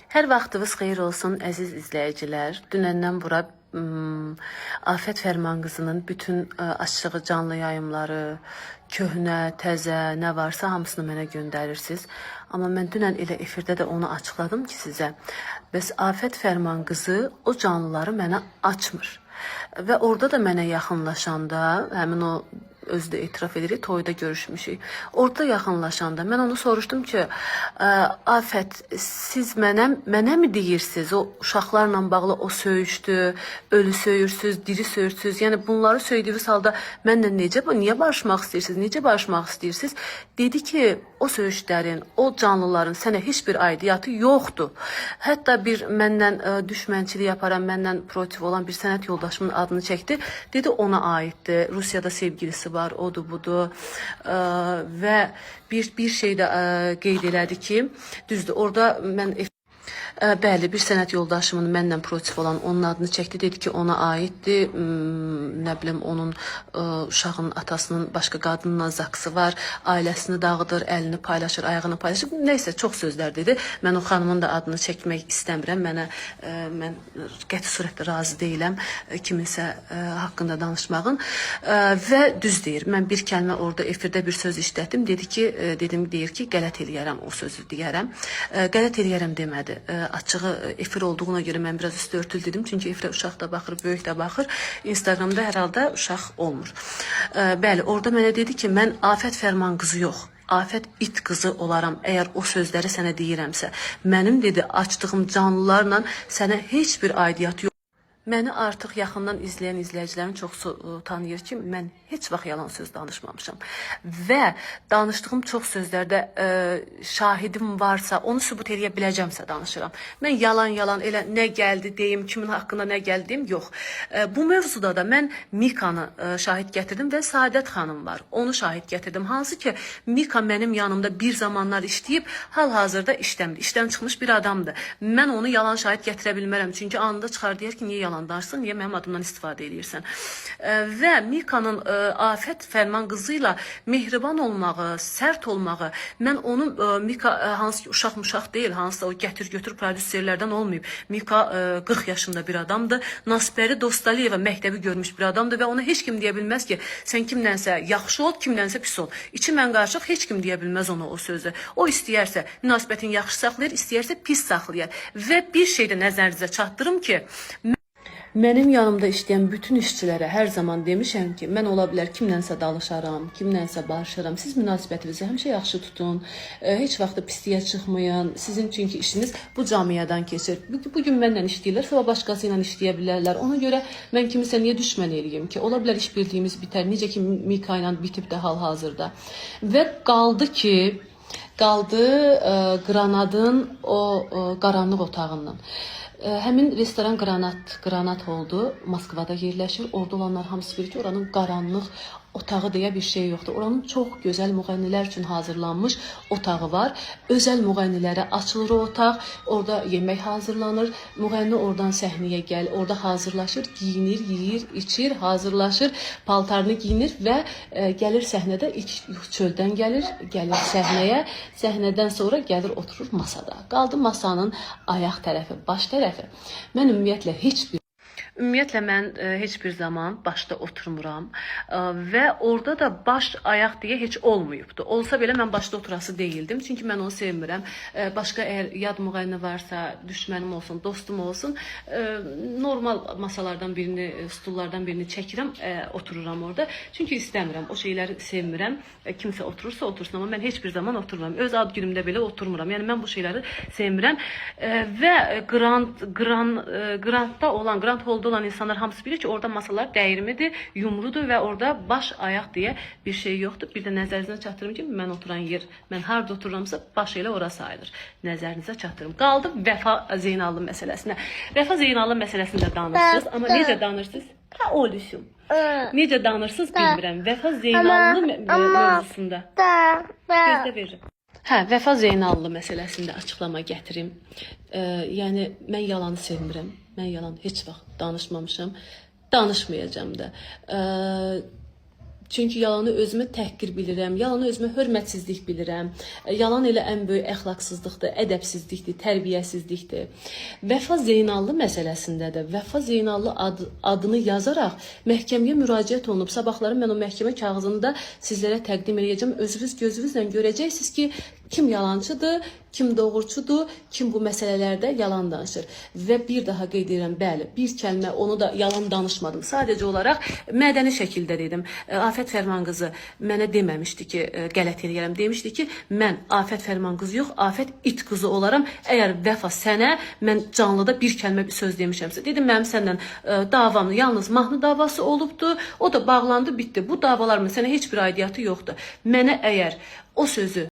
Hər vaxtınız xeyir olsun əziz izləyicilər. Dünəndən bura Afət Fərman qızının bütün açığı canlı yayımları, köhnə, təzə, nə varsa hamısını mənə göndərirsiniz. Amma mən dünən elə efirdə də onu açıqladım ki sizə. Bəs Afət Fərman qızı o canlıları mənə açmır. Və orada da mənə yaxınlaşanda, həmin o özü də etiraf edirik, toyda görüşmüşük. Orada yaxınlaşanda mən onu soruşdum ki, Afət, siz mənə mi deyirsiniz? O uşaqlarla bağlı o söyüşdü, ölü söyürsüz, diri söyürsüz. Yəni bunları söydüyünüz halda mənlə niyə barışmaq istəyirsiniz? Necə barışmaq istəyirsiniz? Dedi ki, o söyüşlərin, o canlıların sənə heç bir aidiyyatı yoxdur. Hətta bir məndən düşmənçilik yaparan, məndən protiv olan bir sənət yoldaşımın adını çəkdi. Dedi ona aiddir. Rusiyada sevgilisi var, odur budur. Və bir şey də qeyd elədi ki, düzdür, orada mən bəli, bir sənət yoldaşımın məndən protiv olan onun adını çəkdi, dedi ki, ona aiddir. Nə bilim, onun uşağın atasının başqa qadınla zaksı var, ailəsini dağıdır, əlini paylaşır, ayağını paylaşır. Nəysə, çox sözlər dedi. Mən o xanımın da adını çəkmək istəmirəm. Mən qəti surətdə razı deyiləm kiminsə haqqında danışmağın. Və düz deyir, mən bir kəlmə orada efirdə bir söz işlətdim. Deyir ki, qələt eləyərəm, o sözü deyərəm. Qələt eləyərəm demədi. Açığı efir olduğuna görə mən biraz üstü örtül dedim. Çünki efirə uşaq da baxır, böyük də baxır. Instagramda hər halda uşaq olmur. Bəli, orada mənə dedi ki, mən Afət Fərman qızı yox, Afət it qızı olaram. Əgər o sözləri sənə deyirəmsə, mənim dedi açdığım canlılarla sənə heç bir aidiyyatı yox. Məni artıq yaxından izləyən izləyicilərin çoxsu tanıyır ki, mən heç vaxt yalan söz danışmamışam. Və danışdığım çox sözlərdə şahidim varsa, onu sübut eləyə biləcəmsə danışıram. Mən yalan elə nə gəldi deyim, kimin haqqında nə gəldi deyim, yox. Bu mövzuda da mən Mikanı şahid gətirdim və Saadət xanım var. Onu şahid gətirdim. Hansı ki, Mika mənim yanımda bir zamanlar işləyib, hal-hazırda işləmir. İşdən çıxmış bir adamdır. Mən onu yalan şahid gətirə bilmərəm. Çünki anında çıxar deyər ki, niyə yalan danışsın, niyə mənim adımdan istifadə edirsən. Və Mikanın Afət Fərman qızı ilə mehriban olmağı, sərt olmağı, mən onun Mika hansı ki uşaq deyil, hansısa o gətir-götür prodüserlərdən olmayıb. Mika 40 yaşında bir adamdır. Nasbəri Dostaliyeva məktəbi görmüş bir adamdır və ona heç kim deyə bilməz ki, sən kimlənsə yaxşı ol, kimlənsə pis ol. İçi mən qarışıq heç kim deyə bilməz ona o sözü. O istəyərsə münasibətin yaxşı saxlayır, istəyərsə pis saxlayır. Və bir şey də nəzərinizə çatdırım ki, mənim yanımda işləyən bütün işçilərə hər zaman demişəm ki, mən ola bilər kimlənsə danışaram, kimlənsə barışaram. Siz münasibətinizi həmişə yaxşı tutun, heç vaxt pisliyə çıxmayın. Sizin çünki işiniz bu camiadan keçir. Bugün mənlə işləyirlər, sonra başqası ilə işləyə bilərlər. Ona görə mən kimisə niyə düşmən eləyim ki? Ola bilər iş bildiyimiz bitər. Necə ki Mika ilə bitib də hal-hazırda. Və qaldı Qranadın o qaranlıq otağından. Həmin restoran Qranat oldu, Moskvada yerləşir. Orada olanlar hamısı bilir ki, oranın qaranlıq otağı deyə bir şey yoxdur. Oranın çox gözəl müğənnilər üçün hazırlanmış otağı var. Özəl müğənnilərə açılır o otaq. Orada yemək hazırlanır. Müğənni oradan səhnəyə gəlir, orada hazırlaşır, giyinir, yeyir, içir, hazırlaşır, paltarını giyinir və gəlir səhnədə, ilk çöldən gəlir səhnəyə. Səhnədən sonra gəlir oturur masada. Qaldı masanın ayaq tərəfi, baş tərəfi. Mən Ümumiyyətlə mən heç bir zaman başda oturmuram və orada da baş ayaq deyə heç olmayıbdı. Olsa belə mən başda oturası deyildim. Çünki mən onu sevmirəm. Başqa əgər yad müğənni varsa, düşmənim olsun, dostum olsun, normal masalardan birini, stullardan birini çəkirəm, otururam orada. Çünki istəmirəm, o şeyləri sevmirəm. Kimsə oturursa otursun, amma mən heç bir zaman oturmuram. Öz ad günümdə belə oturmuram. Yəni mən bu şeyləri sevmirəm və Grantda olan, Grant Hall'da olan insanlar hamısı bilir ki, orada masalar dəyirmidir, yumrudur və orada baş ayaq deyə bir şey yoxdur. Bir də nəzərinizə çatdırım ki, mən oturan yer, mən harada otururamsa baş elə orası ayılır. Nəzərinizə çatdırım. Qaldı Vəfa Zeynallı məsələsinə. Vəfa Zeynallı məsələsində danışırsınız, amma necə danışırsınız? Oluşum. Necə danışırsınız bilmirəm. Vəfa Zeynallı mövzusunda. Gözdə verirəm. Vəfa Zeynallı məsələsində açıqlama gətirim. Yəni, mən yalanı sevmirəm. Mən yalan heç vaxt danışmamışam. Danışmayacam da. Çünki yalanı özümə təhqir bilirəm, yalanı özümə hörmətsizlik bilirəm. Yalan elə ən böyük əxlaqsızlıqdır, ədəbsizlikdir, tərbiyəsizlikdir. Vəfa Zeynallı məsələsində də Vəfa Zeynallı adını yazaraq məhkəməyə müraciət olunub. Sabahları mən o məhkəmə kağızını da sizlərə təqdim edəcəm. Özünüz gözünüzlə görəcəksiniz ki, kim yalancıdır, kim doğruçudur, kim bu məsələlərdə yalan danışır. Və bir daha qeyd edirəm, bəli, bir kəlmə onu da yalan danışmadım. Sadəcə olaraq mədəni şəkildə dedim. Afət Fərman qızı mənə deməmişdi ki, qələt eləyərəm. Demişdi ki, mən Afət Fərman qızı yox, Afət it qızı olaram. Əgər Vəfa sənə mən canlıda bir kəlmə bir söz demişəmsə, dedim mənim səndən davam yalnız mahnı davası olubdu. O da bağlandı, bitdi. Bu davalarımın sənə heç bir aidiyyatı yoxdur. Mənə əgər o sözü